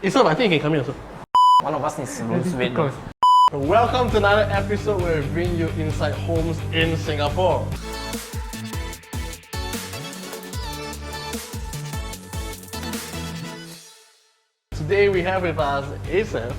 Asaph, I think you can come here also. One of us needs to lose weight. Welcome to another episode where we bring you inside homes in Singapore. Today we have with us Asaph,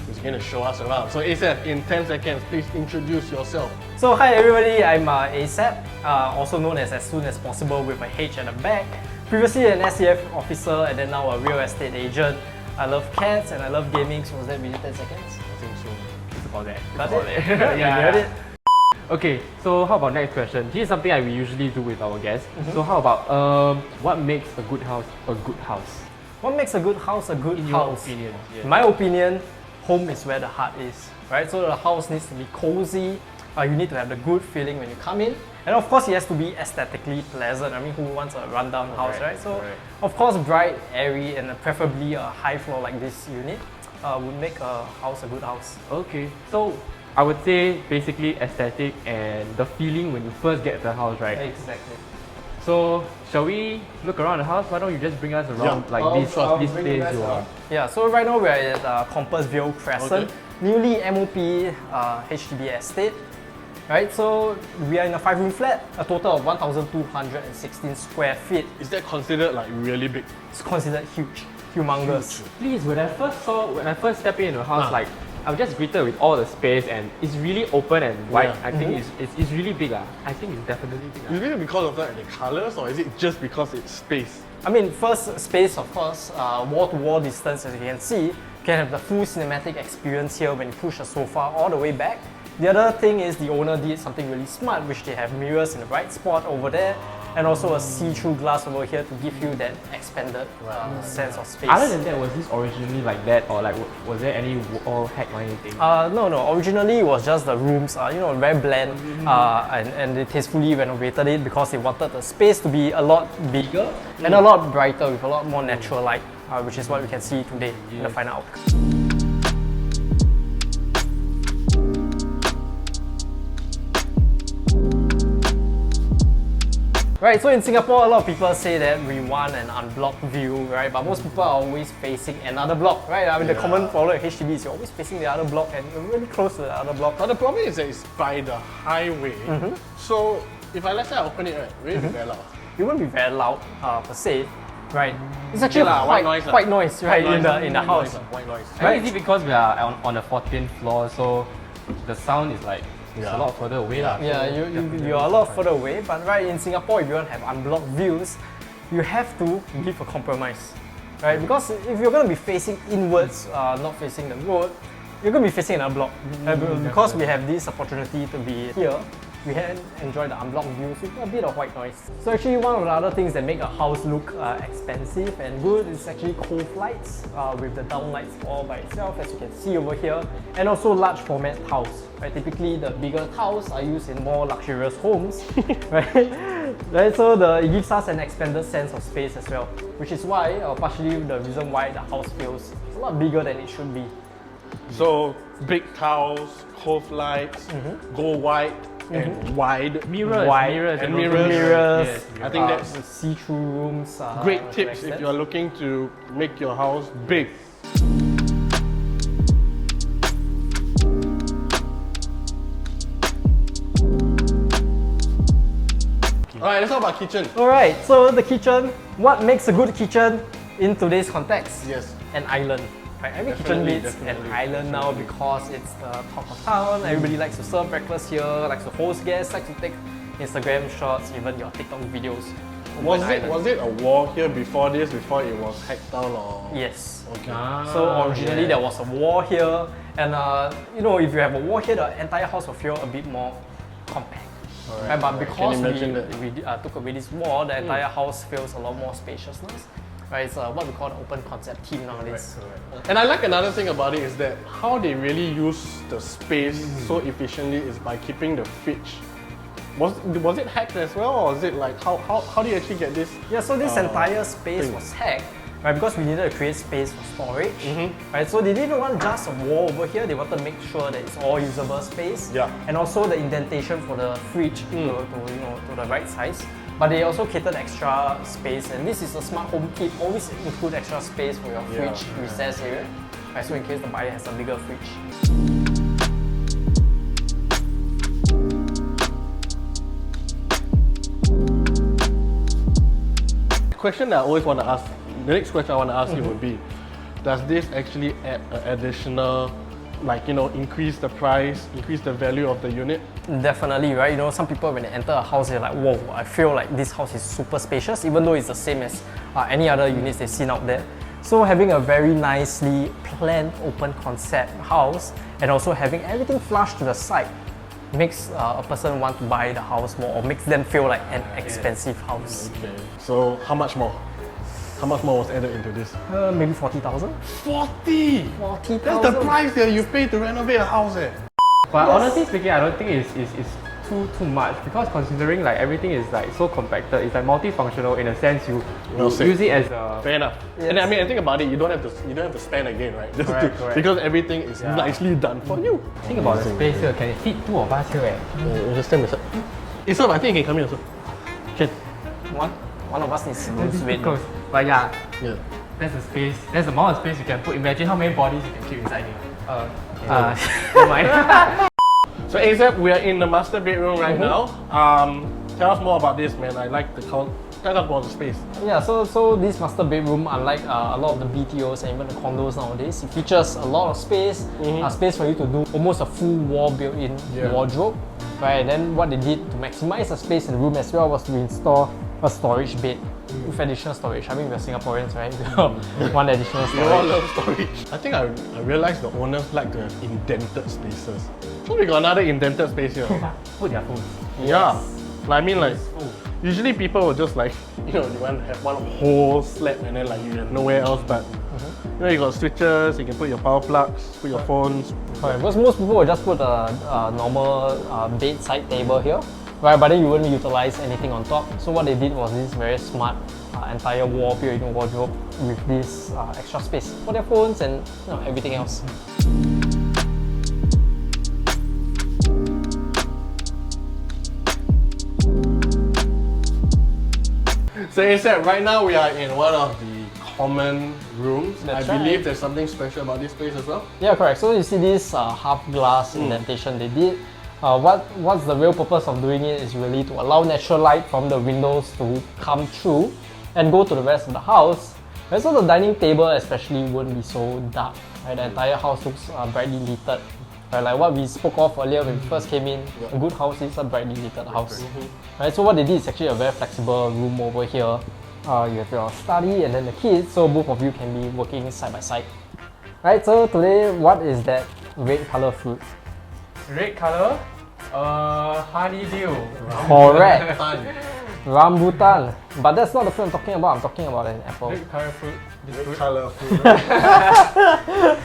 who's going to show us around. So Asaph, in 10 seconds, please introduce yourself. So hi everybody, I'm Asaph, also known as soon as possible with a H at the back. Previously an SCF officer and then now a real estate agent. I love cats and I love gaming, so was that within 10 seconds? I think so. It's about that. Got About it? that. Yeah, you heard it? Okay, so how about next question? This is something that we usually do with our guests. So how about what makes a good house a good house? What makes a good house a good In your house? opinion. In my opinion, home is where the heart is, right? So the house needs to be cozy. You need to have the good feeling when you come in. And of course, it has to be aesthetically pleasant. I mean, who wants a rundown house, right? So, of course, bright, airy, and preferably a high floor like this unit would make a house a good house. Okay, so I would say basically aesthetic and the feeling when you first get to the house, right? Exactly. So shall we look around the house? Why don't you just bring us around this bring you place guys you are? around. Yeah, so right now we're at Compassville Crescent, newly MOP HDB estate. Right, so we are in a 5-room flat, a total of 1,216 square feet. Is that considered like really big? It's considered huge, humongous. Please, when I first stepped into the house, like I was just greeted with all the space and it's really open and wide. I think it's really big. I think it's definitely big. Is it because of that the colors, or is it just because it's space? I mean, first space, of course, wall-to-wall distance, as you can see. You can have the full cinematic experience here when you push the sofa all the way back. The other thing is the owner did something really smart, which they have mirrors in the right spot over there, and also a see-through glass over here to give you that expanded sense of space. Other than that, was this originally like that, or like was there any wall hack or anything? No. Originally, it was just the rooms, very bland, and they tastefully renovated it because they wanted the space to be a lot bigger and a lot brighter with a lot more natural light, which is what we can see today in the final outcome. Right, so in Singapore, a lot of people say that we want an unblocked view, right? But most people are always facing another block, right? I mean, the common problem with HDB is you're always facing the other block and you're really close to the other block. But the problem is that it's by the highway. So if let's say I open it, right, will it be very loud? It won't be very loud per se, right? It's actually white noise, right, in the house. White noise. Right? Is it because we are on the 14th floor, so the sound is like it's a lot further away? Yeah, you're a lot further away, but right in Singapore, if you want to have unblocked views, you have to give a compromise, right? Because if you're going to be facing inwards, not facing the road, you're going to be facing another block. Because we have this opportunity to be here, we can enjoy the unblocked views with a bit of white noise. So actually one of the other things that make a house look expensive and good is actually cold lights with the downlights all by itself, as you can see over here, and also large format tiles. Right? Typically the bigger tiles are used in more luxurious homes, right? So it gives us an expanded sense of space as well, which is why, partially the reason why the house feels a lot bigger than it should be. So big tiles, cove lights, go wide and wide. Mirrors. Yes, I think that's see-through rooms. great tips if you're looking to make your house big. Alright, let's talk about kitchen. Alright, so the kitchen, what makes a good kitchen in today's context? Yes. An island. Right? Every kitchen needs an island now because it's the top of town. Everybody likes to serve breakfast here, likes to host guests, likes to take Instagram shots, even your TikTok videos. Was it a wall here before this, before it was hacked down, or? Yes. Okay. So originally there was a wall here, and if you have a wall here, the entire house will feel a bit more compact. Right, but because we took away this wall, the entire house feels a lot more spaciousness. Right, it's what we call the open concept team nowadays. And I like another thing about it is that how they really use the space so efficiently is by keeping the fridge. Was it hacked as well, or is it like how do you actually get this? Yeah, so this entire space was hacked, right? Because we needed to create space for storage, right? So they didn't want just a wall over here. They wanted to make sure that it's all usable space, and also the indentation for the fridge to the right size. But they also catered extra space, and this is a smart home kit. Always include extra space for your fridge recess area. Right, so in case the buyer has a bigger fridge. The question that I always want to ask, the next question I want to ask you would be, does this actually add an additional, like, you know, increase the price, increase the value of the unit? Definitely, right? You know, some people when they enter a house, they're like, whoa, I feel like this house is super spacious, even though it's the same as any other units they've seen out there. So having a very nicely planned open concept house and also having everything flush to the side makes a person want to buy the house more, or makes them feel like an expensive house. Okay. So how much more? How much more was added into this? Maybe 40,000? 40! 40,000? That's the price that you pay to renovate a house, eh? But honestly speaking, I don't think it's too much, because considering like everything is like so compacted, it's like multifunctional in a sense. You use it as a fair enough. Yes. And I mean, think about it. You don't have to spend again, right? Just Correct, correct. Because everything is nicely done for you. think about the space here. Can it fit two of us here? Just stand beside. Asaph, I think you can come here also. Can. One of us needs to lose weight. Close. But yeah, Yeah. that's the space. That's the amount of space you can put. Imagine how many bodies you can keep inside here. Never mind. So Asaph, we are in the master bedroom right now. Tell us more about this, man. I like the count. Tell us about the space. Yeah, so this master bedroom, unlike a lot of the BTOs and even the condos nowadays, it features a lot of space, space for you to do almost a full wall built-in wardrobe. Right, and then what they did to maximize the space in the room as well was to install a storage bed with additional storage. I mean, we're Singaporeans, right? One additional We all storage. love storage. I think I realized the owners like to have indented spaces. So we got another indented space here. Put their phones. Yeah. I mean, like, usually people will just like, you know, you want to have one whole slab and then like you have nowhere else, but you know, you got switches, you can put your power plugs, put your phones. Right, because most people will just put a normal bedside table here, right? But then you wouldn't utilize anything on top. So what they did was this very smart entire wall built-in wardrobe with this extra space for their phones and everything else. So Asaph, right now we are in one of the common rooms. That's I believe right. there's something special about this place as well. Yeah, correct. So you see this half glass indentation they did. What's the real purpose of doing it is really to allow natural light from the windows to come through and go to the rest of the house. And so the dining table especially won't be so dark. Right? The entire house looks brightly lit. Right? Like what we spoke of earlier when we first came in, a good house is a brightly lit house. Right? So what they did is actually a very flexible room over here. You have your study and then the kids, so both of you can be working side by side. Right, so today, what is that red color fruit? Red color, honeydew. Correct, Fun. rambutan. But that's not the fruit I'm talking about. I'm talking about an apple. Red color fruit. This fruit. Color food.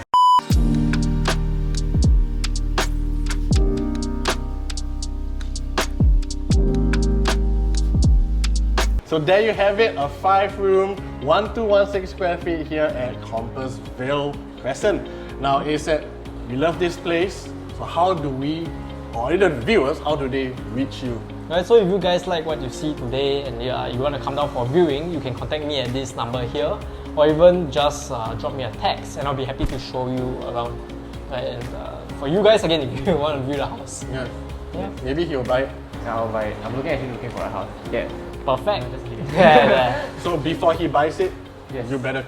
So there you have it, a 5-room, 1216 square feet here at Compassvale Crescent. Now Asaph, we love this place, so how do we, or either the viewers, how do they reach you? Right, so if you guys like what you see today and you want to come down for viewing, you can contact me at this number here, or even just drop me a text and I'll be happy to show you around. Right, and for you guys, again, if you want to view the house. Yeah. Maybe he'll buy it. I'll buy it. I'm actually looking for a house. Yeah. Perfect. Just kidding. Yeah. So before he buys it, Yes. you better